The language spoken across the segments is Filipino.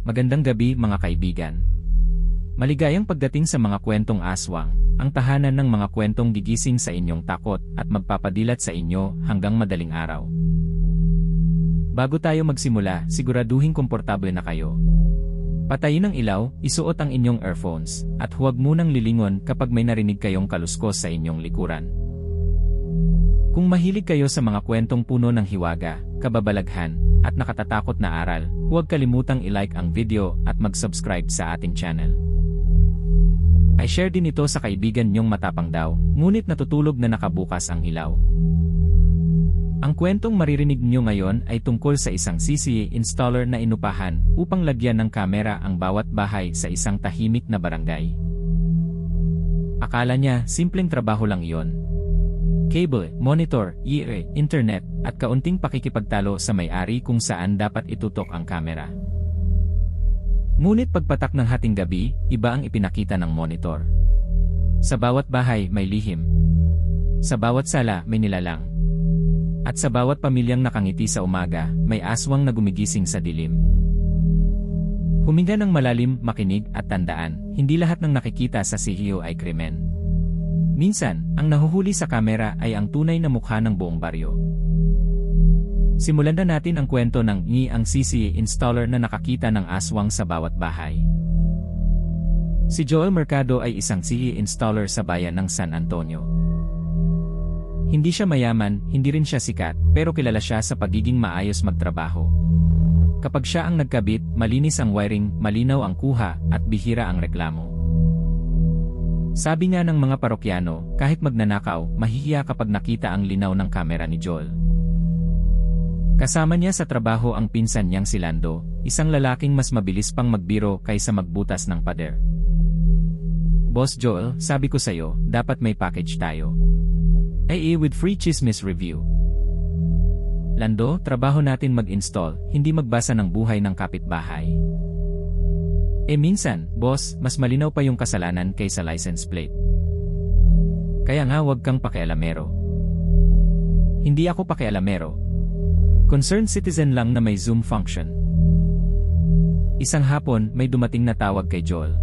Magandang gabi mga kaibigan. Maligayang pagdating sa mga kwentong aswang, ang tahanan ng mga kwentong gigising sa inyong takot at magpapadilat sa inyo hanggang madaling araw. Bago tayo magsimula, siguraduhin komportable na kayo. Patayin ang ilaw, isuot ang inyong earphones, at huwag munang lilingon kapag may narinig kayong kaluskos sa inyong likuran. Kung mahilig kayo sa mga kwentong puno ng hiwaga, kababalaghan, at nakatatakot na aral, huwag kalimutang i-like ang video at mag-subscribe sa ating channel. I-share din ito sa kaibigan nyong matapang daw, ngunit natutulog na nakabukas ang ilaw. Ang kwentong maririnig nyo ngayon ay tungkol sa isang CCA installer na inupahan upang lagyan ng kamera ang bawat bahay sa isang tahimik na barangay. Akala niya simpleng trabaho lang iyon. Cable, monitor, internet, at kaunting pakikipagtalo sa may-ari kung saan dapat itutok ang kamera. Ngunit pagpatak ng hating gabi, iba ang ipinakita ng monitor. Sa bawat bahay may lihim. Sa bawat sala may nilalang. At sa bawat pamilyang nakangiti sa umaga, may aswang na gumigising sa dilim. Huminga ng malalim, makinig at tandaan, hindi lahat ng nakikita sa CEO ay krimen. Minsan, ang nahuhuli sa kamera ay ang tunay na mukha ng buong baryo. Simulan na natin ang kwento ng ang CCA installer na nakakita ng aswang sa bawat bahay. Si Joel Mercado ay isang CCA installer sa bayan ng San Antonio. Hindi siya mayaman, hindi rin siya sikat, pero kilala siya sa pagiging maayos magtrabaho. Kapag siya ang nagkabit, malinis ang wiring, malinaw ang kuha, at bihira ang reklamo. Sabi nga ng mga parokyano, kahit magnanakaw, mahihiya kapag nakita ang linaw ng kamera ni Joel. Kasama niya sa trabaho ang pinsan niyang si Lando, isang lalaking mas mabilis pang magbiro kaysa magbutas ng pader. Boss Joel, sabi ko sa'yo, dapat may package tayo. AA with free chismis review. Lando, trabaho natin mag-install, hindi magbasa ng buhay ng kapitbahay. Minsan, boss, mas malinaw pa yung kasalanan kaysa license plate. Kaya nga wag kang pakialamero. Hindi ako pakialamero. Concerned citizen lang na may Zoom function. Isang hapon, may dumating na tawag kay Joel.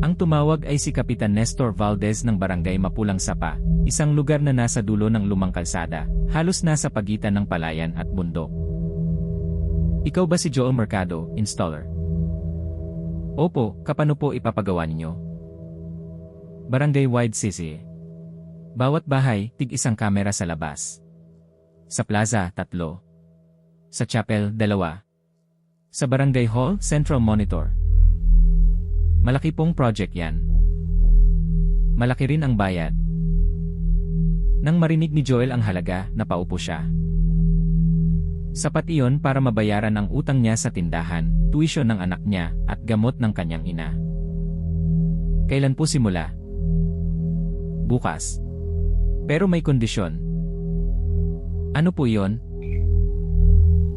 Ang tumawag ay si Kapitan Nestor Valdez ng Barangay Mapulang Sapa, isang lugar na nasa dulo ng lumang kalsada, halos nasa pagitan ng palayan at bundok. Ikaw ba si Joel Mercado, installer? Opo, kapano po ipapagawa ninyo? Barangay-wide CCA. Bawat bahay, tig-isang kamera sa labas. Sa plaza, 3. Sa chapel, 2. Sa barangay hall, central monitor. Malaki pong project yan. Malaki rin ang bayad. Nang marinig ni Joel ang halaga, napaupo siya. Sapat iyon para mabayaran ang utang niya sa tindahan, tuition ng anak niya, at gamot ng kanyang ina. Kailan po simula? Bukas. Pero may kondisyon. Ano po iyon?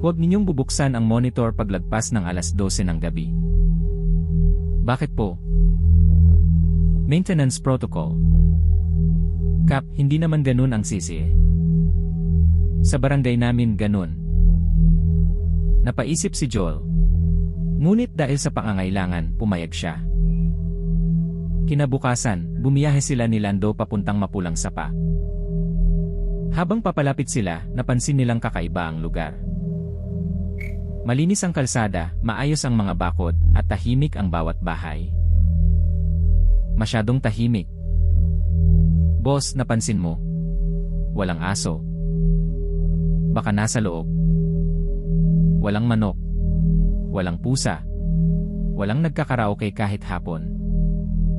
Huwag ninyong bubuksan ang monitor paglagpas ng 12:00 ng gabi. Bakit po? Maintenance protocol. Kap, hindi naman ganun ang CCA. Sa barangay namin ganun. Napaisip si Joel. Ngunit dahil sa pangangailangan, pumayag siya. Kinabukasan, bumiyahe sila ni Lando papuntang Mapulang Sapa. Habang papalapit sila, napansin nilang kakaiba ang lugar. Malinis ang kalsada, maayos ang mga bakod, at tahimik ang bawat bahay. Masyadong tahimik. Boss, napansin mo? Walang aso. Baka nasa loob. Walang manok. Walang pusa. Walang nagkakaraoke kahit hapon.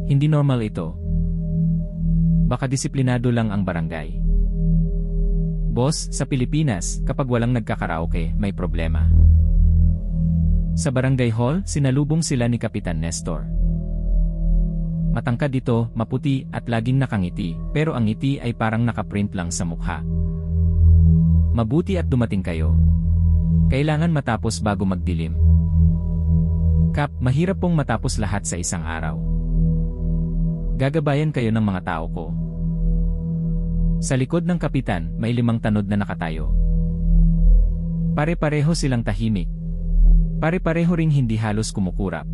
Hindi normal ito. Baka disiplinado lang ang barangay. Boss, sa Pilipinas, kapag walang nagkakaraoke, may problema. Sa barangay hall, sinalubong sila ni Kapitan Nestor. Matangkad ito, maputi at laging nakangiti, pero ang ngiti ay parang nakaprint lang sa mukha. Mabuti at dumating kayo. Kailangan matapos bago magdilim. Kap, mahirap pong matapos lahat sa isang araw. Gagabayan kayo ng mga tao ko. Sa likod ng kapitan, may 5 tanod na nakatayo. Pare-pareho silang tahimik. Pare-pareho ring hindi halos kumukurap.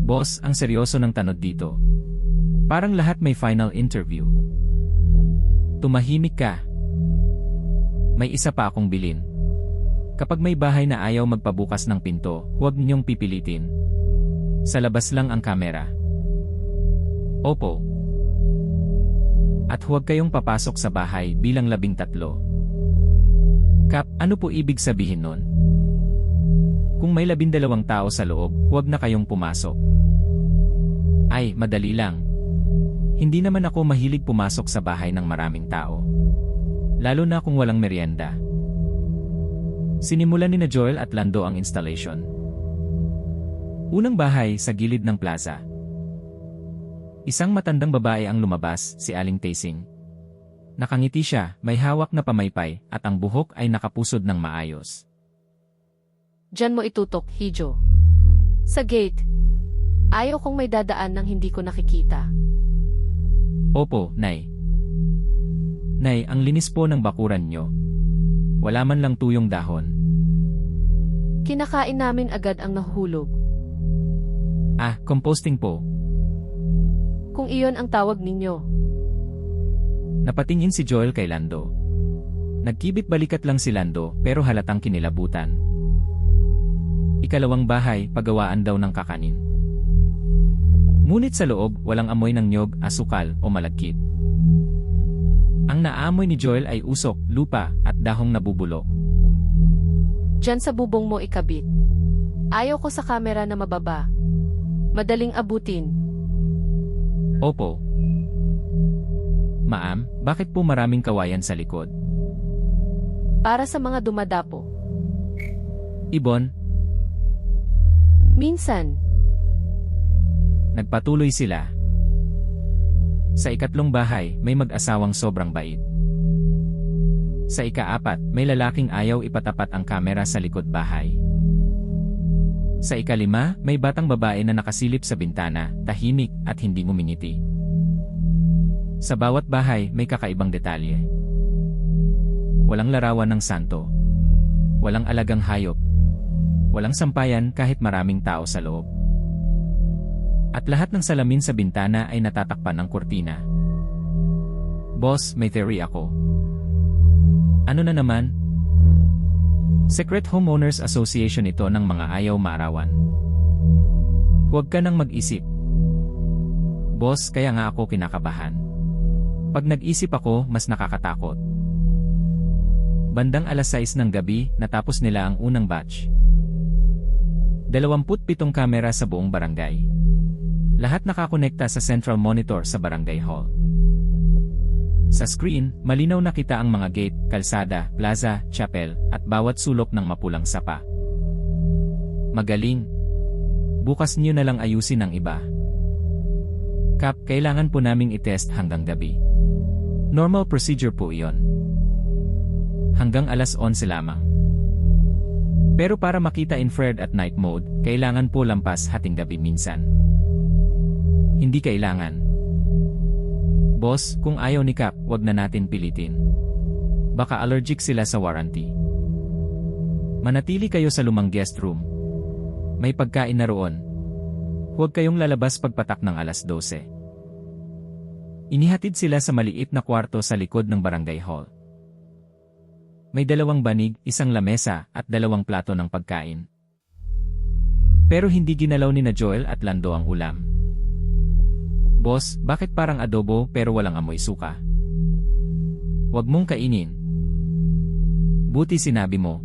Boss, ang seryoso ng tanod dito. Parang lahat may final interview. Tumahimik ka. May isa pa akong bilin. Kapag may bahay na ayaw magpabukas ng pinto, huwag ninyong pipilitin. Sa labas lang ang kamera. Opo. At huwag kayong papasok sa bahay bilang 13. Kap, ano po ibig sabihin nun? Kung may 12 tao sa loob, huwag na kayong pumasok. Ay, madali lang. Hindi naman ako mahilig pumasok sa bahay ng maraming tao. Lalo na kung walang merienda. Sinimulan ni Joel at Lando ang installation. Unang bahay sa gilid ng plaza. Isang matandang babae ang lumabas, si Aling Tasing. Nakangiti siya, may hawak na pamaypay, at ang buhok ay nakapusod ng maayos. Diyan mo itutok, Hijo. Sa gate. Ayaw kong may dadaan nang hindi ko nakikita. Opo, Nay. Nay, ang linis po ng bakuran nyo. Wala man lang tuyong dahon. Kinakain namin agad ang nahuhulog. Ah, composting po. Kung iyon ang tawag ninyo. Napatingin si Joel kay Lando. Nagkibit balikat lang si Lando pero halatang kinilabutan. Ikalawang bahay, pagawaan daw ng kakanin. Ngunit sa loob, walang amoy ng niyog, asukal o malagkit. Ang naamoy ni Joel ay usok, lupa, at dahong nabubulok. Diyan sa bubong mo ikabit. Ayaw ko sa kamera na mababa. Madaling abutin. Opo. Ma'am, bakit po maraming kawayan sa likod? Para sa mga dumadapo. Ibon, Minsan. nagpatuloy sila. Sa ikatlong bahay, may mag-asawang sobrang bait. Sa ika-4, may lalaking ayaw ipatapat ang kamera sa likod bahay. Sa ika-5, may batang babae na nakasilip sa bintana, tahimik at hindi ngumingiti. Sa bawat bahay, may kakaibang detalye. Walang larawan ng santo. Walang alagang hayop. Walang sampayan kahit maraming tao sa loob. At lahat ng salamin sa bintana ay natatakpan ng kurtina. Boss, may theory ako. Ano na naman? Secret Homeowners Association ito ng mga ayaw maarawan. Huwag ka nang mag-isip. Boss, kaya nga ako kinakabahan. Pag nag-isip ako, mas nakakatakot. Bandang 6:00 ng gabi, natapos nila ang unang batch. 27 kamera sa buong barangay. Lahat nakakonekta sa central monitor sa barangay hall. Sa screen, malinaw nakita ang mga gate, kalsada, plaza, chapel, at bawat sulok ng mapulang sapa. Magaling. Bukas niyo na lang ayusin ang iba. Kap, kailangan po naming itest hanggang gabi. Normal procedure po iyon. Hanggang 11:00 lamang. Pero para makita infrared at night mode, kailangan po lampas hating gabi minsan. Hindi kailangan. Boss, kung ayaw ni Cap, wag na natin pilitin. Baka allergic sila sa warranty. Manatili kayo sa lumang guest room. May pagkain na roon. Huwag kayong lalabas pagpatak ng 12:00. Inihatid sila sa maliit na kwarto sa likod ng barangay hall. May 2 banig, 1 lamesa, at 2 plato ng pagkain. Pero hindi ginalaw ni na Joel at Lando ang ulam. Boss, bakit parang adobo pero walang amoy suka? Huwag mong kainin. Buti sinabi mo.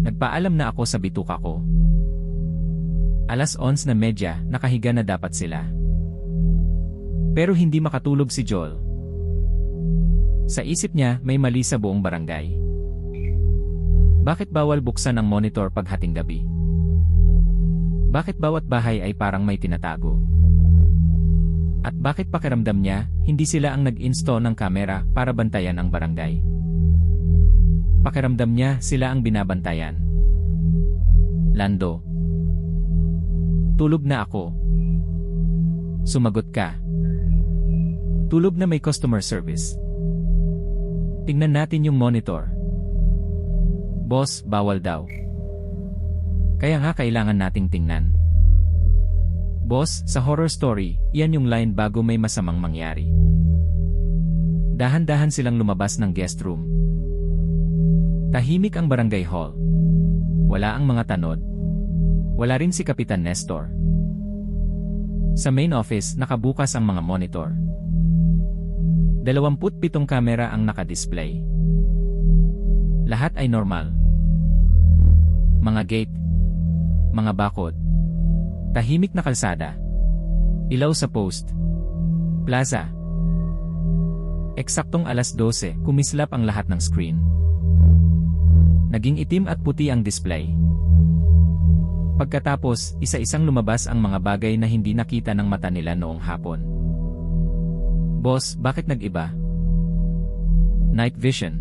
Nagpaalam na ako sa bituka ko. 11:30, nakahiga na dapat sila. Pero hindi makatulog si Joel. Sa isip niya, may mali sa buong barangay. Bakit bawal buksan ang monitor pag hating gabi? Bakit bawat bahay ay parang may tinatago? At bakit pakiramdam niya, hindi sila ang nag-install ng kamera para bantayan ang barangay? Pakiramdam niya, sila ang binabantayan. Lando. Tulog na ako. Sumagot ka. Tulog na may customer service. Tingnan natin yung monitor. Boss, bawal daw. Kaya nga kailangan nating tingnan. Boss, sa horror story, iyan yung line bago may masamang mangyari. Dahan-dahan silang lumabas ng guest room. Tahimik ang barangay hall. Wala ang mga tanod. Wala rin si Kapitan Nestor. Sa main office, nakabukas ang mga monitor. 27 kamera ang nakadisplay. Lahat ay normal. Mga gate, mga bakod, tahimik na kalsada, ilaw sa post, plaza. Eksaktong alas 12, kumislap ang lahat ng screen. Naging itim at puti ang display. Pagkatapos, isa-isang lumabas ang mga bagay na hindi nakita ng mata nila noong hapon. Boss, bakit nag-iba? Night vision.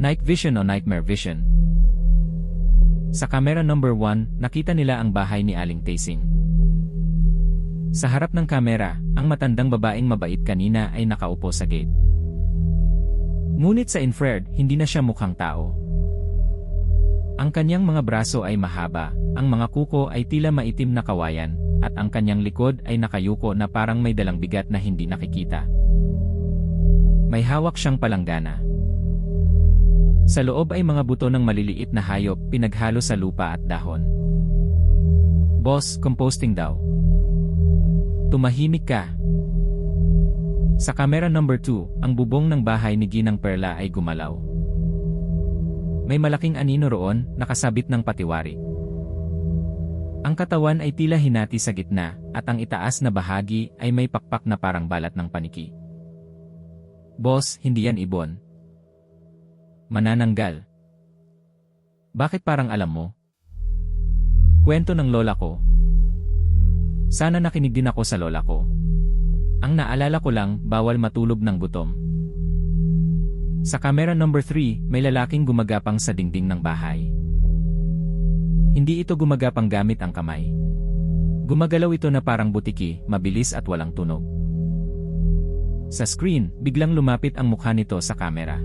Night vision o nightmare vision. Sa camera number 1, nakita nila ang bahay ni Aling Tasing. Sa harap ng kamera, ang matandang babaeng mabait kanina ay nakaupo sa gate. Ngunit sa infrared, hindi na siya mukhang tao. Ang kanyang mga braso ay mahaba, ang mga kuko ay tila maitim na kawayan, at ang kanyang likod ay nakayuko na parang may dalang bigat na hindi nakikita. May hawak siyang palanggana. Sa loob ay mga buto ng maliliit na hayop pinaghalo sa lupa at dahon. Boss, composting daw. Tumahimik ka. Sa camera number 2, ang bubong ng bahay ni Ginang Perla ay gumalaw. May malaking anino roon, nakasabit ng patiwari. Ang katawan ay tila hinati sa gitna, at ang itaas na bahagi ay may pakpak na parang balat ng paniki. Boss, hindi yan ibon. Manananggal. Bakit parang alam mo? Kwento ng lola ko. Sana nakinig din ako sa lola ko. Ang naalala ko lang, bawal matulog ng gutom. Sa camera number 3, may lalaking gumagapang sa dingding ng bahay. Hindi ito gumagapang gamit ang kamay. Gumagalaw ito na parang butiki, mabilis at walang tunog. Sa screen, biglang lumapit ang mukha nito sa kamera.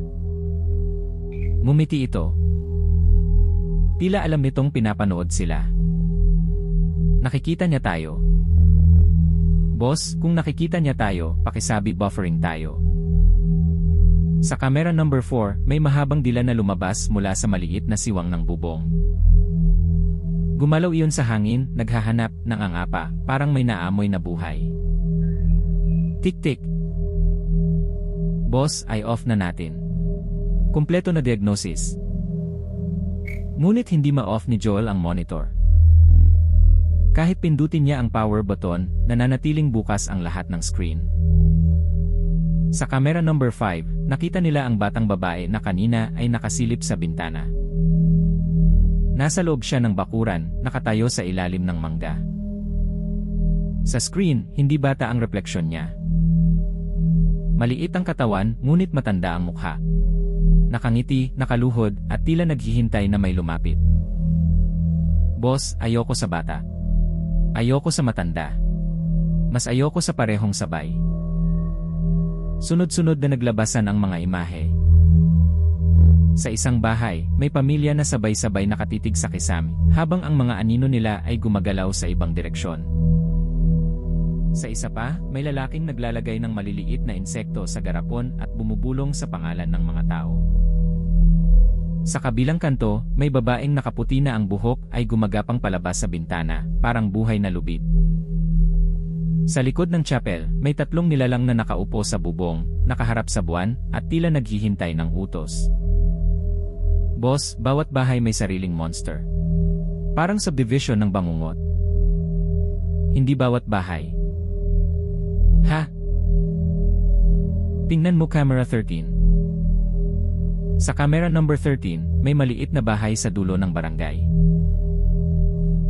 Ngumiti ito. Tila alam nitong pinapanood sila. Nakikita niya tayo. Boss, kung nakikita niya tayo, pakisabi buffering tayo. Sa camera number 4, may mahabang dila na lumabas mula sa maliit na siwang ng bubong. Gumalaw iyon sa hangin, naghahanap ng angapa, parang may naamoy na buhay. Tik-tik. Boss, ay off na natin. Kumpleto na diagnosis. Ngunit hindi ma-off ni Joel ang monitor. Kahit pindutin niya ang power button, nananatiling bukas ang lahat ng screen. Sa camera number 5, nakita nila ang batang babae na kanina ay nakasilip sa bintana. Nasa loob siya ng bakuran, nakatayo sa ilalim ng mangga. Sa screen, hindi bata ang refleksyon niya. Maliit ang katawan, ngunit matanda ang mukha. Nakangiti, nakaluhod, at tila naghihintay na may lumapit. Boss, ayoko sa bata. Ayoko sa matanda. Mas ayoko sa parehong sabay. Sunod-sunod na naglabasan ang mga imahe. Sa isang bahay, may pamilya na sabay-sabay nakatitig sa kisame, habang ang mga anino nila ay gumagalaw sa ibang direksyon. Sa isa pa, may lalaking naglalagay ng maliliit na insekto sa garapon at bumubulong sa pangalan ng mga tao. Sa kabilang kanto, may babaeng nakaputi na ang buhok ay gumagapang palabas sa bintana, parang buhay na lubid. Sa likod ng chapel, may 3 nilalang na nakaupo sa bubong, nakaharap sa buwan, at tila naghihintay ng utos. Boss, bawat bahay may sariling monster. Parang subdivision ng bangungot. Hindi bawat bahay. Ha? Tingnan mo camera 13. Sa camera number 13, may maliit na bahay sa dulo ng barangay.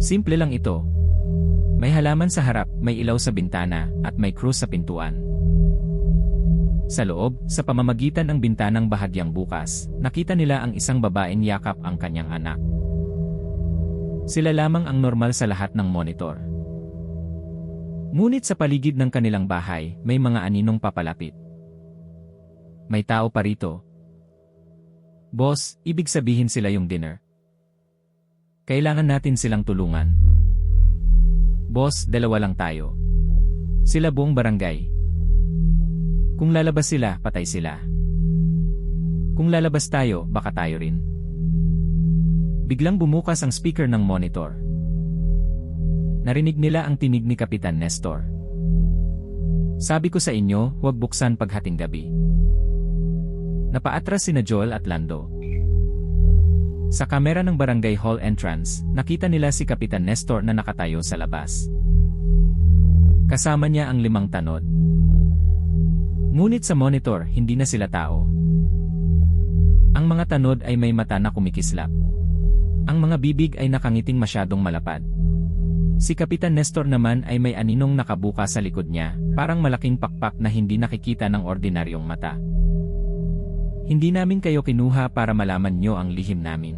Simple lang ito. May halaman sa harap, may ilaw sa bintana, at may krus sa pintuan. Sa loob, sa pamamagitan ng bintanang bahagyang bukas, nakita nila ang isang babaeng yakap ang kanyang anak. Sila lamang ang normal sa lahat ng monitor. Ngunit sa paligid ng kanilang bahay, may mga aninong papalapit. May tao pa rito. Boss, ibig sabihin sila yung dinner. Kailangan natin silang tulungan. Boss, dalawa lang tayo. Sila buong barangay. Kung lalabas sila, patay sila. Kung lalabas tayo, baka tayo rin. Biglang bumukas ang speaker ng monitor. Narinig nila ang tinig ni Kapitan Nestor. Sabi ko sa inyo, huwag buksan paghating gabi. Napaatras sina Joel at Lando. Sa kamera ng barangay hall entrance, nakita nila si Kapitan Nestor na nakatayo sa labas. Kasama niya ang 5 tanod. Ngunit sa monitor, hindi na sila tao. Ang mga tanod ay may mata na kumikislap. Ang mga bibig ay nakangiting masyadong malapad. Si Kapitan Nestor naman ay may aninong nakabuka sa likod niya, parang malaking pakpak na hindi nakikita ng ordinaryong mata. Hindi namin kayo kinuha para malaman nyo ang lihim namin.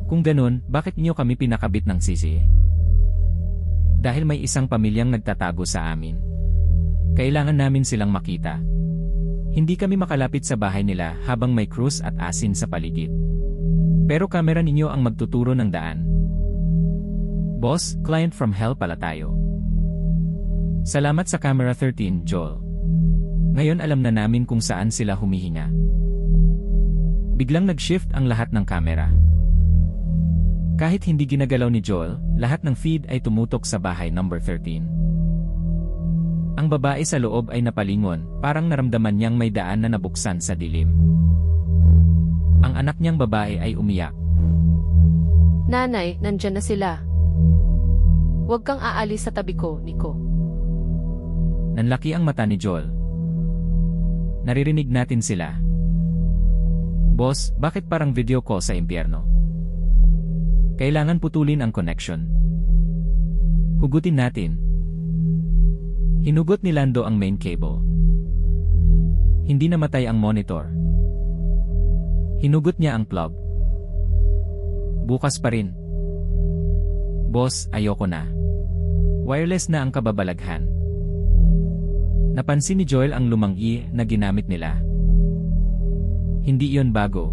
Kung ganun, bakit nyo kami pinakabit ng sisi? Dahil may isang pamilyang nagtatago sa amin. Kailangan namin silang makita. Hindi kami makalapit sa bahay nila habang may krus at asin sa paligid. Pero kamera ninyo ang magtuturo ng daan. Boss, client from hell pala tayo. Salamat sa camera 13, Joel. Ngayon alam na namin kung saan sila humihinga. Biglang nag-shift ang lahat ng kamera. Kahit hindi ginagalaw ni Joel, lahat ng feed ay tumutok sa bahay number 13. Ang babae sa loob ay napalingon, parang naramdaman niyang may daan na nabuksan sa dilim. Ang anak niyang babae ay umiyak. Nanay, nandyan na sila. Huwag kang aalis sa tabi ko, Nico. Nanlaki ang mata ni Joel. Naririnig natin sila. Boss, bakit parang video call sa impyerno? Kailangan putulin ang connection. Hugutin natin. Hinugot ni Lando ang main cable. Hindi namatay ang monitor. Hinugot niya ang plug. Bukas pa rin. Boss, ayoko na. Wireless na ang kababalaghan. Napansin ni Joel ang lumang-i na ginamit nila. Hindi iyon bago.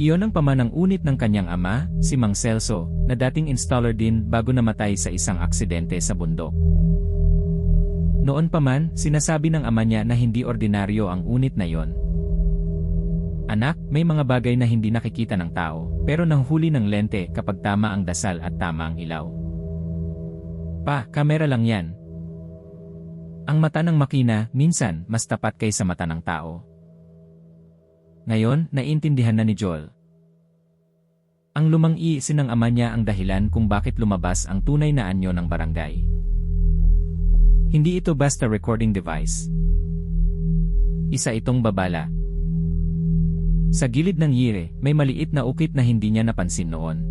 Iyon ang pamanang unit ng kanyang ama, si Mang Celso, na dating installer din bago namatay sa isang aksidente sa bundok. Noon pa man, sinasabi ng ama niya na hindi ordinaryo ang unit na yon. Anak, may mga bagay na hindi nakikita ng tao, pero nanghuli ng lente kapag tama ang dasal at tama ang ilaw. Pa, kamera lang yan. Ang mata ng makina, minsan, mas tapat kaysa mata ng tao. Ngayon, naiintindihan na ni Joel. Ang lumang-i sinang ama niya ang dahilan kung bakit lumabas ang tunay na anyo ng barangay. Hindi ito basta recording device. Isa itong babala. Sa gilid ng yire, may maliit na ukit na hindi niya napansin noon.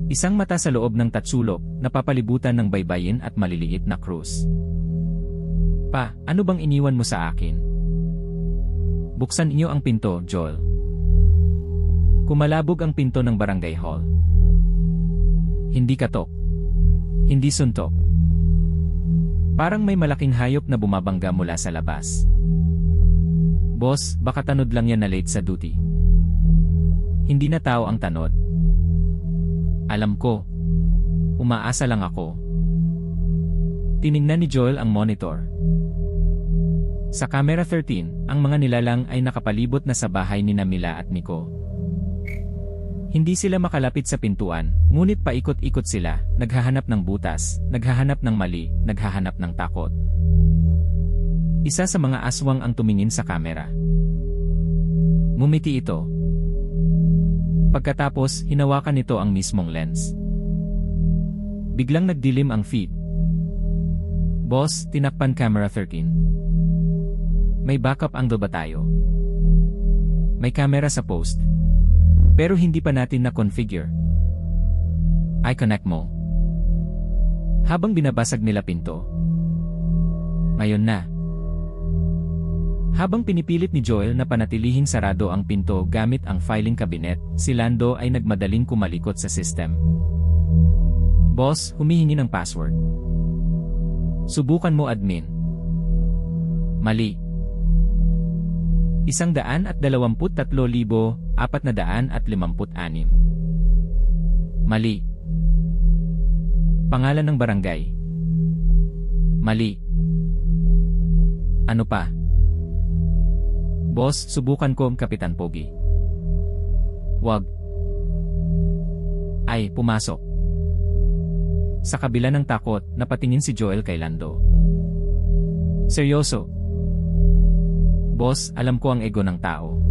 Isang mata sa loob ng tatsulok, napapalibutan ng baybayin at maliliit na krus. Pa, ano bang iniwan mo sa akin? Buksan niyo ang pinto, Joel. Kumalabog ang pinto ng barangay hall. Hindi katok. Hindi suntok. Parang may malaking hayop na bumabangga mula sa labas. Boss, baka tanod lang yan na late sa duty. Hindi na tao ang tanod. Alam ko. Umaasa lang ako. Tiningnan ni Joel ang monitor. Sa camera 13, ang mga nilalang ay nakapalibot na sa bahay ni Mila at Nico. Hindi sila makalapit sa pintuan, ngunit paikot-ikot sila, naghahanap ng butas, naghahanap ng mali, naghahanap ng takot. Isa sa mga aswang ang tumingin sa kamera. Ngumiti ito. Pagkatapos, hinawakan nito ang mismong lens. Biglang nagdilim ang feed. Boss, tinakpan camera 13. May backup angle ba tayo? May camera sa post. Pero hindi pa natin na-configure. I-connect mo. Habang binabasag nila pinto. Ngayon na. Habang pinipilit ni Joel na panatilihing sarado ang pinto gamit ang filing cabinet, si Lando ay nagmadaling kumalikot sa system. Boss, humihingi ng password. Subukan mo, admin. Mali. 123,456. Mali. Pangalan ng barangay. Mali. Ano pa? Boss, subukan ko, Kapitan Pogi. Wag. Ay, pumasok. Sa kabila ng takot, napatingin si Joel kay Lando. Seryoso. Boss, alam ko ang ego ng tao.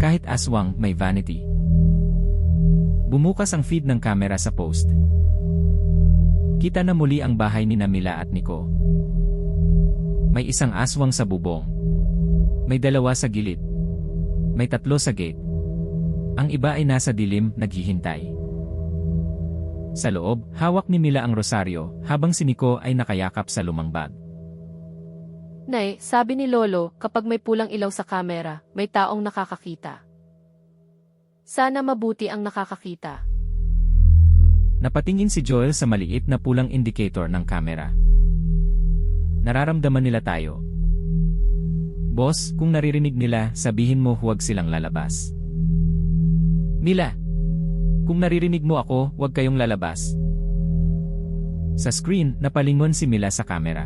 Kahit aswang, may vanity. Bumukas ang feed ng kamera sa post. Kita na muli ang bahay ni Mila at Nico. May isang aswang sa bubong. May 2 sa gilid. May 3 sa gate. Ang iba ay nasa dilim, naghihintay. Sa loob, hawak ni Mila ang rosaryo, habang si Nico ay nakayakap sa lumang bag. Nay, sabi ni Lolo, kapag may pulang ilaw sa kamera, may taong nakakakita. Sana mabuti ang nakakakita. Napatingin si Joel sa maliit na pulang indicator ng kamera. Nararamdaman nila tayo. Boss, kung naririnig nila, sabihin mo huwag silang lalabas. Mila, kung naririnig mo ako, huwag kayong lalabas. Sa screen, napalingon si Mila sa kamera.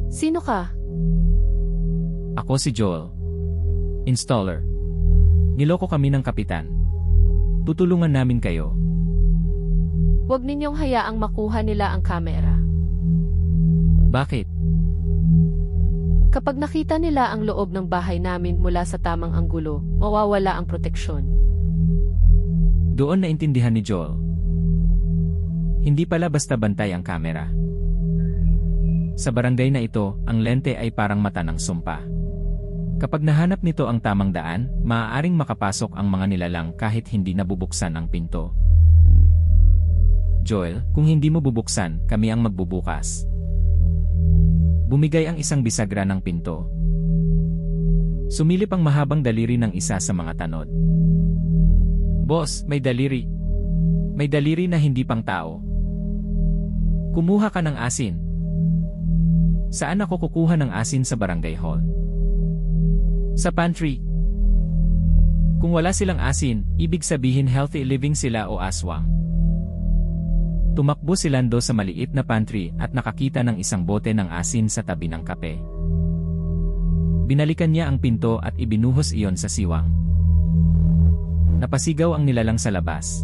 Sino ka? Ako si Joel. Installer. Niloko kami ng kapitan. Tutulungan namin kayo. Huwag ninyong hayaang makuha nila ang kamera. Bakit? Kapag nakita nila ang loob ng bahay namin mula sa tamang anggulo, mawawala ang proteksyon. Doon naintindihan ni Joel. Hindi pala basta bantay ang kamera. Sa barangay na ito, ang lente ay parang mata ng sumpa. Kapag nahanap nito ang tamang daan, maaaring makapasok ang mga nilalang kahit hindi nabubuksan ang pinto. Joel, kung hindi mo bubuksan, kami ang magbubukas. Bumigay ang isang bisagra ng pinto. Sumilip ang mahabang daliri ng isa sa mga tanod. Boss, may daliri. May daliri na hindi pang tao. Kumuha ka ng asin. Saan ako kukuha ng asin sa barangay hall? Sa pantry. Kung wala silang asin, ibig sabihin healthy living sila o aswang. Tumakbo si Lando sa maliit na pantry at nakakita ng isang bote ng asin sa tabi ng kape. Binalikan niya ang pinto at ibinuhos iyon sa siwang. Napasigaw ang nilalang sa labas.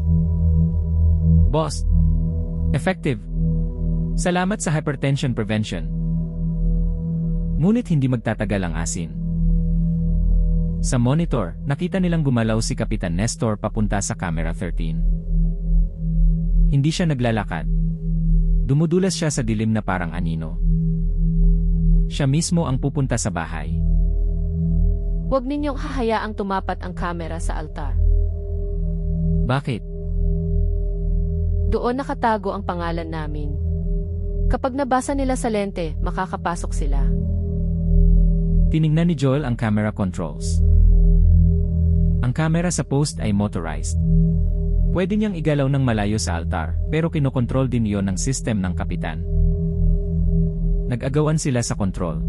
Boss! Effective! Salamat sa hypertension prevention. Ngunit hindi magtatagal ang asin. Sa monitor, nakita nilang gumalaw si Kapitan Nestor papunta sa camera 13. Hindi siya naglalakad. Dumudulas siya sa dilim na parang anino. Siya mismo ang pupunta sa bahay. Huwag ninyong hahayaang tumapat ang kamera sa altar. Bakit? Doon nakatago ang pangalan namin. Kapag nabasa nila sa lente, makakapasok sila. Tiningnan ni Joel ang camera controls. Ang camera sa post ay motorized. Pwede niyang igalaw ng malayo sa altar, pero kinokontrol din iyon ng system ng kapitan. Nag-agawan sila sa kontrol.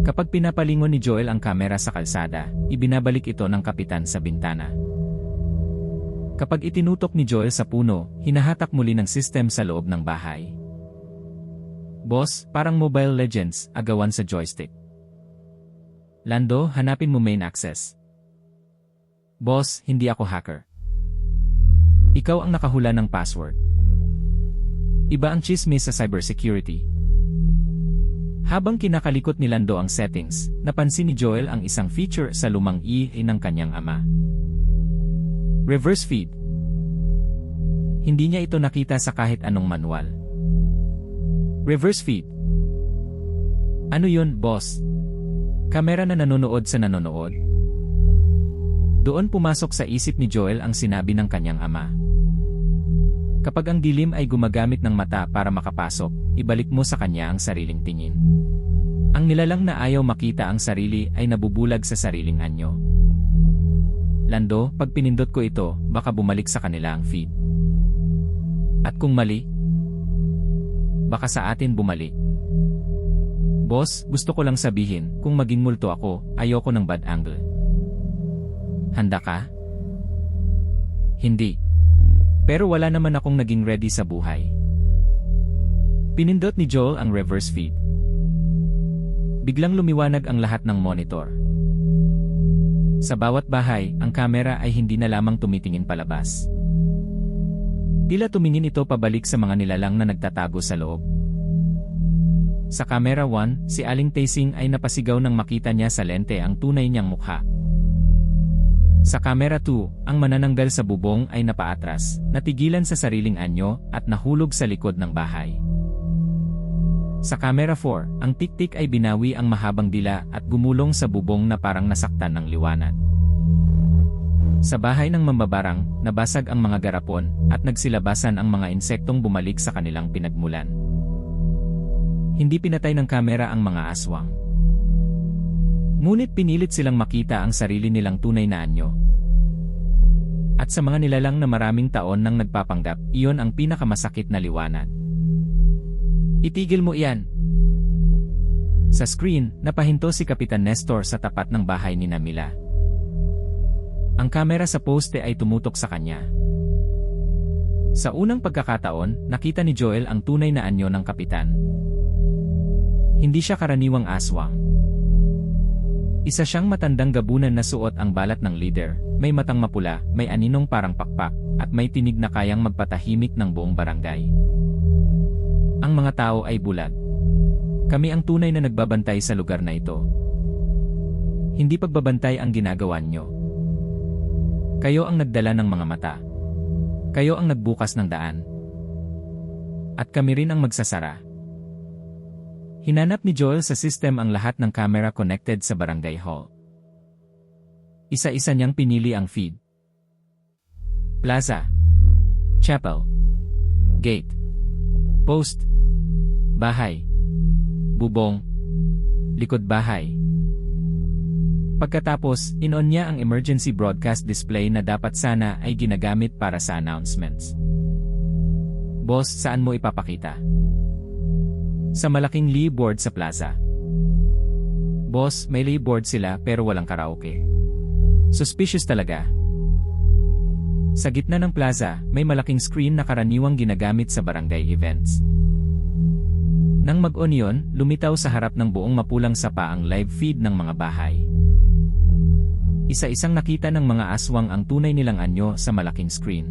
Kapag pinapalingon ni Joel ang kamera sa kalsada, ibinabalik ito ng kapitan sa bintana. Kapag itinutok ni Joel sa puno, hinahatak muli ng system sa loob ng bahay. Boss, parang Mobile Legends, agawan sa joystick. Lando, hanapin mo main access. Boss, hindi ako hacker. Ikaw ang nakahula ng password. Iba ang chismis sa cybersecurity. Habang kinakalikot ni Lando ang settings, napansin ni Joel ang isang feature sa lumang EA ng kanyang ama. Reverse feed. Hindi niya ito nakita sa kahit anong manual. Reverse feed. Ano yun, boss? Kamera na nanonood sa nanonood? Doon pumasok sa isip ni Joel ang sinabi ng kanyang ama. Kapag ang dilim ay gumagamit ng mata para makapasok, ibalik mo sa kanya ang sariling tingin. Ang nilalang na ayaw makita ang sarili ay nabubulag sa sariling anyo. Lando, pag pinindot ko ito, baka bumalik sa kanila ang feed. At kung mali, baka sa atin bumalik. Boss, gusto ko lang sabihin, kung maging multo ako, ayoko ng bad angle. Handa ka? Hindi. Pero wala naman akong naging ready sa buhay. Pinindot ni Joel ang reverse feed. Biglang lumiwanag ang lahat ng monitor. Sa bawat bahay, ang kamera ay hindi na lamang tumitingin palabas. Tila tumingin ito pabalik sa mga nilalang na nagtatago sa loob. Sa camera 1, si Aling Tasing ay napasigaw nang makita niya sa lente ang tunay niyang mukha. Sa camera 2, ang manananggal sa bubong ay napaatras, natigilan sa sariling anyo, at nahulog sa likod ng bahay. Sa camera 4, ang tiktik ay binawi ang mahabang dila at gumulong sa bubong na parang nasaktan ng liwanag. Sa bahay ng mambabarang, nabasag ang mga garapon, at nagsilabasan ang mga insektong bumalik sa kanilang pinagmulan. Hindi pinatay ng kamera ang mga aswang. Ngunit pinilit silang makita ang sarili nilang tunay na anyo. At sa mga nilalang na maraming taon nang nagpapanggap, iyon ang pinakamasakit na liwanag. Itigil mo iyan! Sa screen, napahinto si Kapitan Nestor sa tapat ng bahay ni Mila. Ang kamera sa poste ay tumutok sa kanya. Sa unang pagkakataon, nakita ni Joel ang tunay na anyo ng kapitan. Hindi siya karaniwang aswang. Isa siyang matandang gabunan na suot ang balat ng leader, may matang mapula, may aninong parang pakpak, at may tinig na kayang magpatahimik ng buong barangay. Ang mga tao ay bulag. Kami ang tunay na nagbabantay sa lugar na ito. Hindi pagbabantay ang ginagawa niyo. Kayo ang nagdala ng mga mata. Kayo ang nagbukas ng daan. At kami rin ang magsasara. Hinanap ni Joel sa system ang lahat ng camera connected sa barangay hall. Isa-isa niyang pinili ang feed. Plaza, chapel, gate, post, bahay, bubong, likod bahay. Pagkatapos, in-on niya ang emergency broadcast display na dapat sana ay ginagamit para sa announcements. Boss, saan mo ipapakita? Sa malaking leaboard sa plaza. Boss, may leaboard sila pero walang karaoke. Suspicious talaga. Sa gitna ng plaza, may malaking screen na karaniwang ginagamit sa barangay events. Nang mag-on yun, lumitaw sa harap ng buong mapulang sapa ang live feed ng mga bahay. Isa-isang nakita ng mga aswang ang tunay nilang anyo sa malaking screen.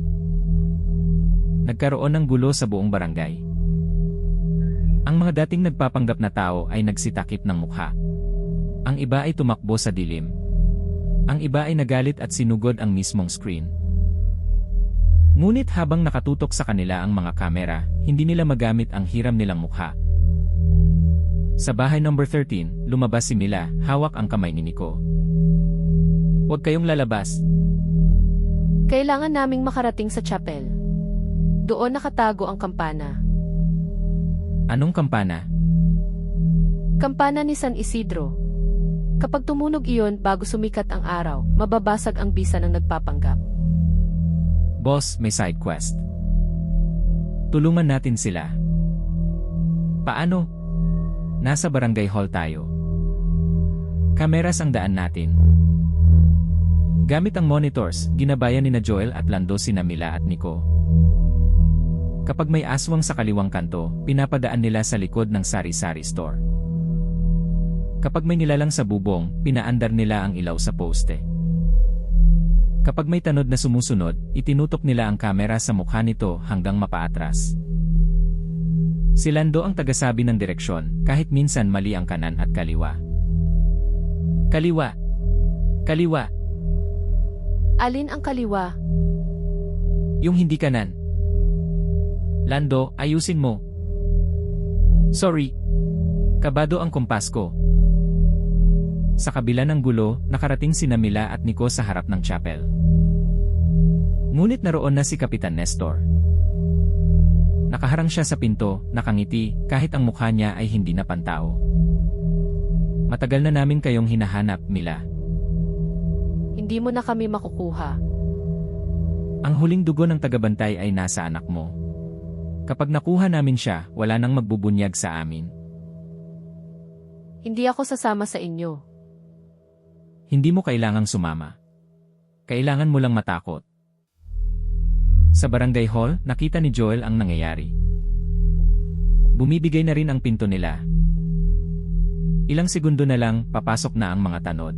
Nagkaroon ng gulo sa buong barangay. Ang mga dating nagpapanggap na tao ay nagsitakip ng mukha. Ang iba ay tumakbo sa dilim. Ang iba ay nagalit at sinugod ang mismong screen. Ngunit habang nakatutok sa kanila ang mga kamera, hindi nila magamit ang hiram nilang mukha. Sa bahay number 13, lumabas si Mila, hawak ang kamay ni Nico. Huwag kayong lalabas. Kailangan naming makarating sa chapel. Doon nakatago ang kampana. Anong kampana? Kampana ni San Isidro. Kapag tumunog iyon bago sumikat ang araw, mababasag ang bisa ng nagpapanggap. Boss, may side quest. Tulungan natin sila. Paano? Nasa barangay hall tayo. Kameras ang daan natin. Gamit ang monitors, ginabayan ni Joel at Lando sina Mila at Nico. Kapag may aswang sa kaliwang kanto, pinapadaan nila sa likod ng sari-sari store. Kapag may nilalang sa bubong, pinaandar nila ang ilaw sa poste. Kapag may tanod na sumusunod, itinutok nila ang kamera sa mukha nito hanggang mapaatras. Si Lando ang tagasabi ng direksyon, kahit minsan mali ang kanan at kaliwa. Kaliwa! Kaliwa! Alin ang kaliwa? Yung hindi kanan. Lando, ayusin mo. Sorry. Kabado ang kompas ko. Sa kabila ng gulo, nakarating sina Mila at Nico sa harap ng chapel. Ngunit naroon na si Kapitan Nestor. Nakaharang siya sa pinto, nakangiti, kahit ang mukha niya ay hindi na pantao. Matagal na namin kayong hinahanap, Mila. Hindi mo na kami makukuha. Ang huling dugo ng tagabantay ay nasa anak mo. Kapag nakuha namin siya, wala nang magbubunyag sa amin. Hindi ako sasama sa inyo. Hindi mo kailangang sumama. Kailangan mo lang matakot. Sa barangay hall, nakita ni Joel ang nangyayari. Bumibigay na rin ang pinto nila. Ilang segundo na lang, papasok na ang mga tanod.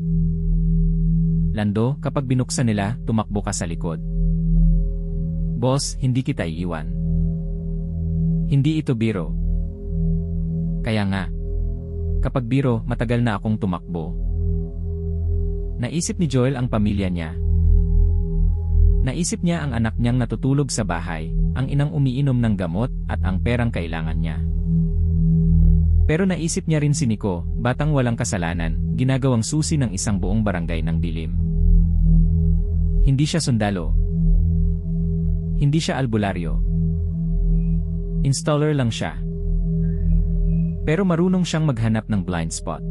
Lando, kapag binuksan nila, tumakbo ka sa likod. Boss, hindi kita iiwan. Hindi ito biro. Kaya nga. Kapag biro, matagal na akong tumakbo. Naisip ni Joel ang pamilya niya. Naisip niya ang anak niyang natutulog sa bahay, ang inang umiinom ng gamot, at ang perang kailangan niya. Pero naisip niya rin si Nico, batang walang kasalanan, ginagawang susi ng isang buong barangay ng dilim. Hindi siya sundalo. Hindi siya albularyo. Installer lang siya. Pero marunong siyang maghanap ng blind spot.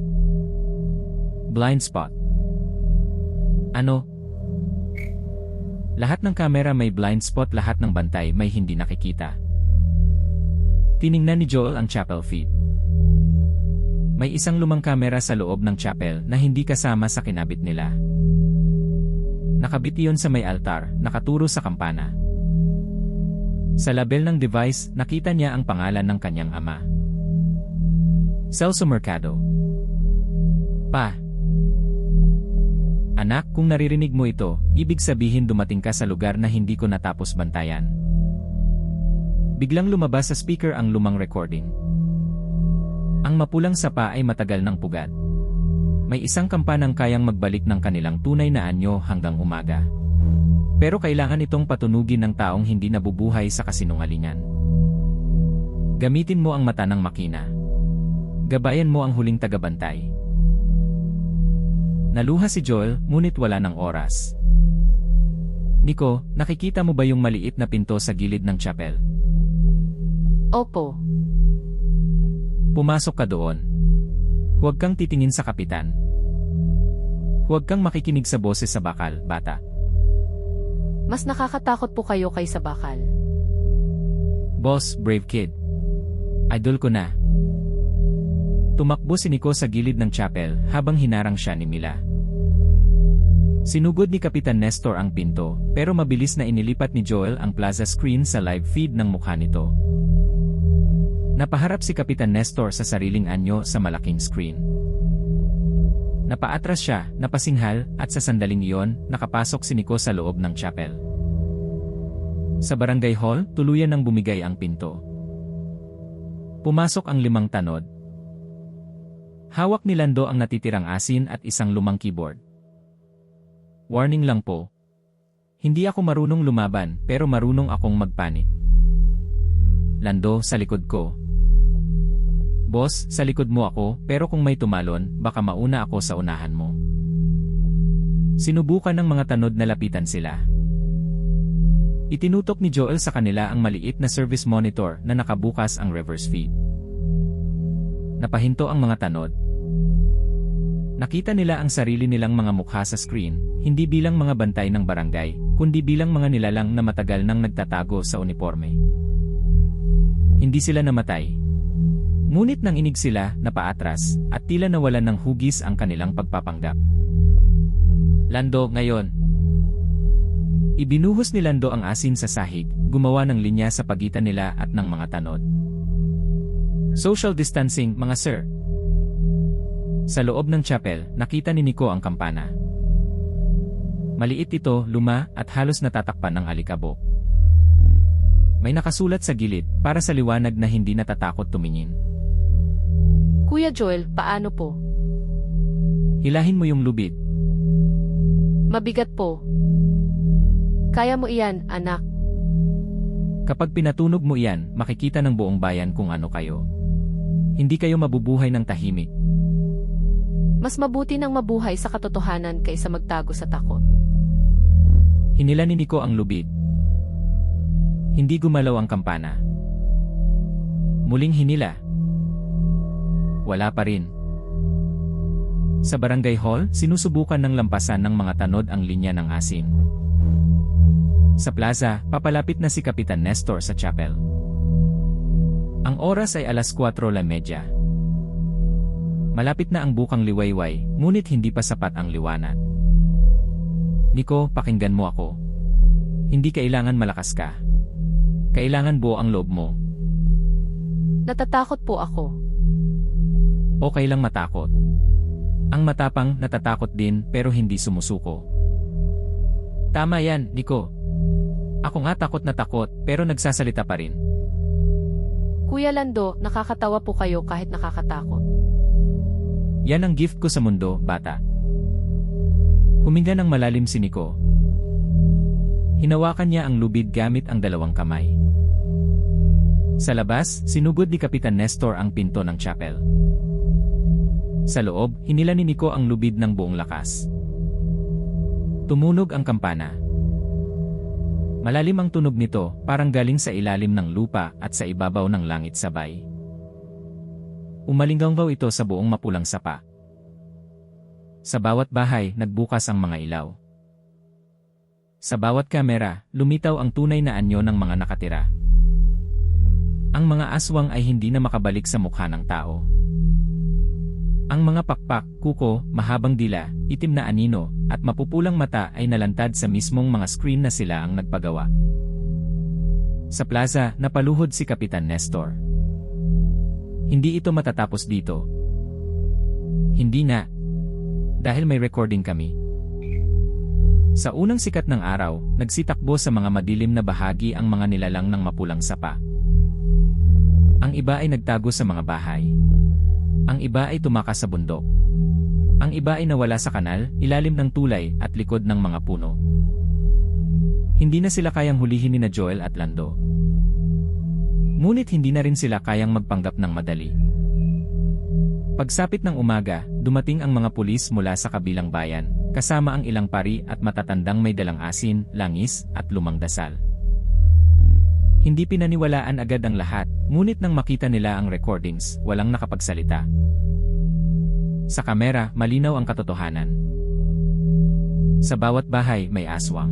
Blind spot. Ano? Lahat ng kamera may blind spot, lahat ng bantay may hindi nakikita. Tiningnan ni Joel ang chapel feed. May isang lumang kamera sa loob ng chapel na hindi kasama sa kinabit nila. Nakabit iyon sa may altar, nakaturo sa kampana. Sa label ng device, nakita niya ang pangalan ng kanyang ama. Celso Mercado. Pa. Anak, kung naririnig mo ito, ibig sabihin dumating ka sa lugar na hindi ko natapos bantayan. Biglang lumabas sa speaker ang lumang recording. Ang mapulang sapa ay matagal ng pugad. May isang kampanang kayang magbalik ng kanilang tunay na anyo hanggang umaga. Pero kailangan itong patunugin ng taong hindi nabubuhay sa kasinungalingan. Gamitin mo ang mata ng makina. Gabayan mo ang huling tagabantay. Naluha si Joel, ngunit wala ng oras. Nico, nakikita mo ba yung maliit na pinto sa gilid ng chapel? Opo. Pumasok ka doon. Huwag kang titingin sa kapitan. Huwag kang makikinig sa boses sa bakal, bata. Mas nakakatakot po kayo kaysa bakal. Boss, brave kid. Idol ko na. Tumakbo si Nico sa gilid ng chapel habang hinarang siya ni Mila. Sinugod ni Kapitan Nestor ang pinto, pero mabilis na inilipat ni Joel ang plaza screen sa live feed ng mukha nito. Napaharap si Kapitan Nestor sa sariling anyo sa malaking screen. Napaatras siya, napasinghal, at sa sandaling iyon, nakapasok si Nico sa loob ng chapel. Sa barangay hall, tuluyan nang bumigay ang pinto. Pumasok ang 5 tanod. Hawak ni Lando ang natitirang asin at isang lumang keyboard. Warning lang po. Hindi ako marunong lumaban, pero marunong akong magpanik. Lando, sa likod ko. Boss, sa likod mo ako, pero kung may tumalon, baka mauna ako sa unahan mo. Sinubukan ng mga tanod na lapitan sila. Itinutok ni Joel sa kanila ang maliit na service monitor na nakabukas ang reverse feed. Napahinto ang mga tanod. Nakita nila ang sarili nilang mga mukha sa screen, hindi bilang mga bantay ng barangay, kundi bilang mga nilalang na matagal nang nagtatago sa uniforme. Hindi sila namatay. Ngunit nang inig sila, napaatras, at tila nawalan ng hugis ang kanilang pagpapanggap. Lando, ngayon. Ibinuhos ni Lando ang asin sa sahig, gumawa ng linya sa pagitan nila at ng mga tanod. Social distancing, mga sir. Sa loob ng chapel, nakita ni Nico ang kampana. Maliit ito, luma, at halos natatakpan ng alikabok. May nakasulat sa gilid, para sa liwanag na hindi natatakot tumingin. Kuya Joel, paano po? Hilahin mo yung lubid. Mabigat po. Kaya mo iyan, anak. Kapag pinatunog mo iyan, makikita ng buong bayan kung ano kayo. Hindi kayo mabubuhay ng tahimik. Mas mabuti nang mabuhay sa katotohanan kaysa magtago sa takot. Hinila ni Nico ang lubid. Hindi gumalaw ang kampana. Muling hinila. Wala pa rin. Sa barangay hall, sinusubukan ng lampasan ng mga tanod ang linya ng asin. Sa plaza, papalapit na si Kapitan Nestor sa chapel. Ang oras ay 4:30. Malapit na ang bukang liwayway, ngunit hindi pa sapat ang liwanag. Nico, pakinggan mo ako. Hindi kailangan malakas ka. Kailangan buo ang loob mo. Natatakot po ako. Okay lang matakot. Ang matapang natatakot din pero hindi sumusuko. Tama yan, Nico. Ako nga takot na takot pero nagsasalita pa rin. Kuya Lando, nakakatawa po kayo kahit nakakatakot. Yan ang gift ko sa mundo, bata. Huminga ng malalim si Nico. Hinawakan niya ang lubid gamit ang dalawang kamay. Sa labas, sinugod ni Kapitan Nestor ang pinto ng chapel. Sa loob, hinila ni Nico ang lubid ng buong lakas. Tumunog ang kampana. Malalim ang tunog nito, parang galing sa ilalim ng lupa at sa ibabaw ng langit sabay. Umalinggaw ito sa buong mapulang sapa. Sa bawat bahay, nagbukas ang mga ilaw. Sa bawat kamera, lumitaw ang tunay na anyo ng mga nakatira. Ang mga aswang ay hindi na makabalik sa mukha ng tao. Ang mga pakpak, kuko, mahabang dila, itim na anino, at mapupulang mata ay nalantad sa mismong mga screen na sila ang nagpagawa. Sa plaza, napaluhod si Kapitan Nestor. Hindi ito matatapos dito. Hindi na. Dahil may recording kami. Sa unang sikat ng araw, nagsitakbo sa mga madilim na bahagi ang mga nilalang ng mapulang sapa. Ang iba ay nagtago sa mga bahay. Ang iba ay tumakas sa bundok. Ang iba ay nawala sa kanal, ilalim ng tulay, at likod ng mga puno. Hindi na sila kayang hulihin ni Joel at Lando. Ngunit hindi na rin sila kayang magpanggap ng madali. Pagsapit ng umaga, dumating ang mga pulis mula sa kabilang bayan, kasama ang ilang pari at matatandang may dalang asin, langis, at lumang dasal. Hindi pinaniwalaan agad ang lahat, ngunit nang makita nila ang recordings, walang nakapagsalita. Sa kamera, malinaw ang katotohanan. Sa bawat bahay, may aswang.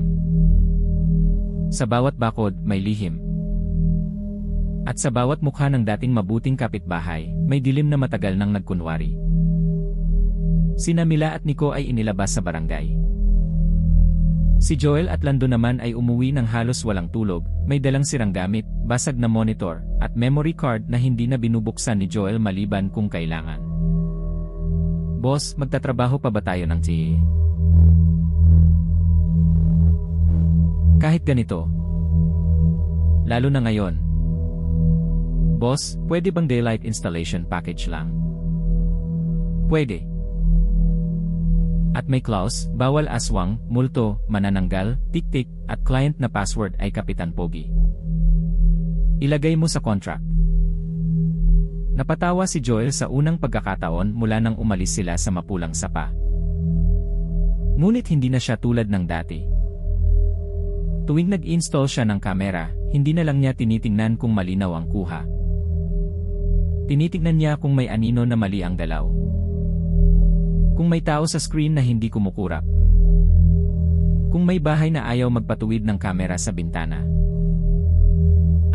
Sa bawat bakod, may lihim. At sa bawat mukha ng dating mabuting kapitbahay, may dilim na matagal nang nagkunwari. Sina Mila at Nico ay inilabas sa barangay. Si Joel at Lando naman ay umuwi ng halos walang tulog, may dalang sirang gamit, basag na monitor, at memory card na hindi na binubuksan ni Joel maliban kung kailangan. Boss, magtatrabaho pa ba tayo ng TE? Kahit ganito. Lalo na ngayon. Boss, pwede bang daylight installation package lang? Pwede. At may clause, bawal aswang, multo, manananggal, tik-tik, at client na password ay Kapitan Pogi. Ilagay mo sa contract. Napatawa si Joel sa unang pagkakataon mula nang umalis sila sa mapulang sapa. Ngunit hindi na siya tulad ng dati. Tuwing nag-install siya ng kamera, hindi na lang niya tinitingnan kung malinaw ang kuha. Tinitingnan niya kung may anino na mali ang dalaw. Kung may tao sa screen na hindi kumukurap. Kung may bahay na ayaw magpatuwid ng kamera sa bintana.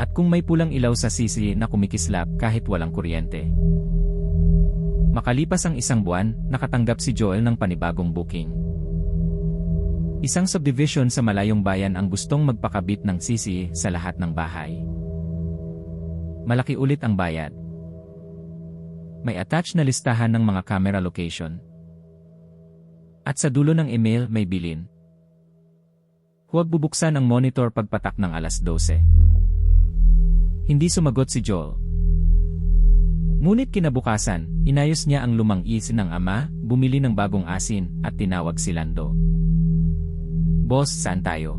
At kung may pulang ilaw sa sisi na kumikislap kahit walang kuryente. Makalipas ang isang buwan, nakatanggap si Joel ng panibagong booking. Isang subdivision sa malayong bayan ang gustong magpakabit ng sisi sa lahat ng bahay. Malaki ulit ang bayad. May attached na listahan ng mga camera location. At sa dulo ng email may bilin. Huwag bubuksan ang monitor pagpatak ng alas 12. Hindi sumagot si Joel. Ngunit kinabukasan, inayos niya ang lumang isin ng ama, bumili ng bagong asin, at tinawag si Lando. Boss, saan tayo?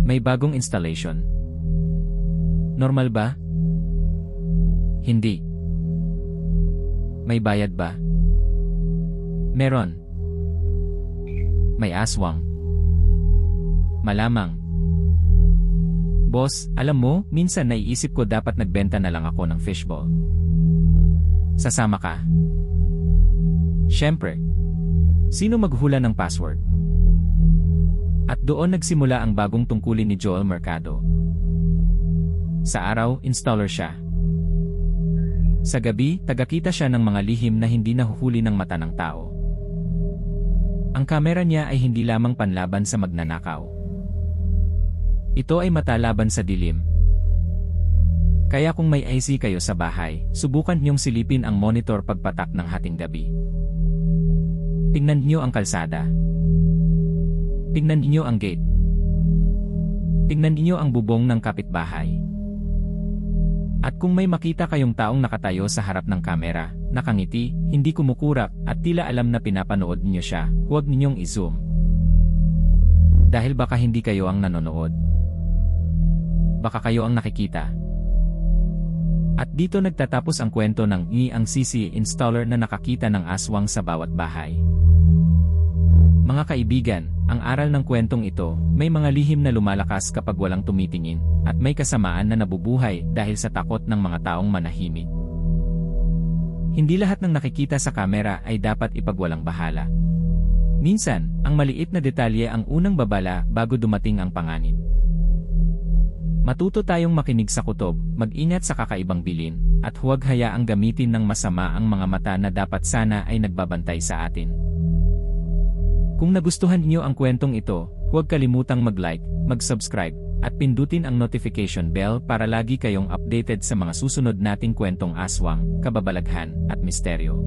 May bagong installation. Normal ba? Hindi. May bayad ba? Meron. May aswang. Malamang. Boss, alam mo, minsan naiisip ko dapat nagbenta na lang ako ng fishball. Sasama ka? Siyempre. Sino maghula ng password? At doon nagsimula ang bagong tungkulin ni Joel Mercado. Sa araw, installer siya. Sa gabi, tagakita siya ng mga lihim na hindi nahuhuli ng mata ng tao. Ang kamera niya ay hindi lamang panlaban sa magnanakaw. Ito ay mata laban sa dilim. Kaya kung may IC kayo sa bahay, subukan niyong silipin ang monitor pagpatak ng hating gabi. Tingnan niyo ang kalsada. Tingnan niyo ang gate. Tingnan niyo ang bubong ng kapitbahay. At kung may makita kayong taong nakatayo sa harap ng kamera, nakangiti, hindi kumukurap, at tila alam na pinapanood niyo siya, huwag ninyong i-zoom. Dahil baka hindi kayo ang nanonood. Baka kayo ang nakikita. At dito nagtatapos ang kwento ng ang CC installer na nakakita ng aswang sa bawat bahay. Mga kaibigan, ang aral ng kwentong ito, may mga lihim na lumalakas kapag walang tumitingin, at may kasamaan na nabubuhay dahil sa takot ng mga taong manahimik. Hindi lahat ng nakikita sa kamera ay dapat ipagwalang bahala. Minsan, ang maliit na detalye ang unang babala bago dumating ang panganib. Matuto tayong makinig sa kutob, mag-ingat sa kakaibang bilin, at huwag hayaang gamitin ng masama ang mga mata na dapat sana ay nagbabantay sa atin. Kung nagustuhan niyo ang kwentong ito, huwag kalimutang mag-like, mag-subscribe, at pindutin ang notification bell para lagi kayong updated sa mga susunod nating kwentong aswang, kababalaghan, at misteryo.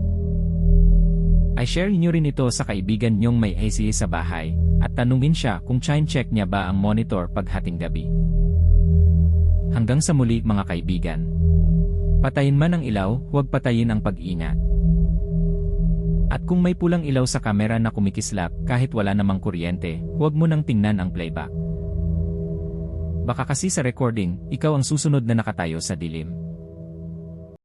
I-share niyo rin ito sa kaibigan niyong may IC sa bahay, at tanungin siya kung chine-check niya ba ang monitor pag hating gabi. Hanggang sa muli mga kaibigan. Patayin man ang ilaw, huwag patayin ang pag-ingat. At kung may pulang ilaw sa kamera na kumikislap kahit wala namang kuryente, huwag mo nang tingnan ang playback. Baka kasi sa recording, ikaw ang susunod na nakatayo sa dilim.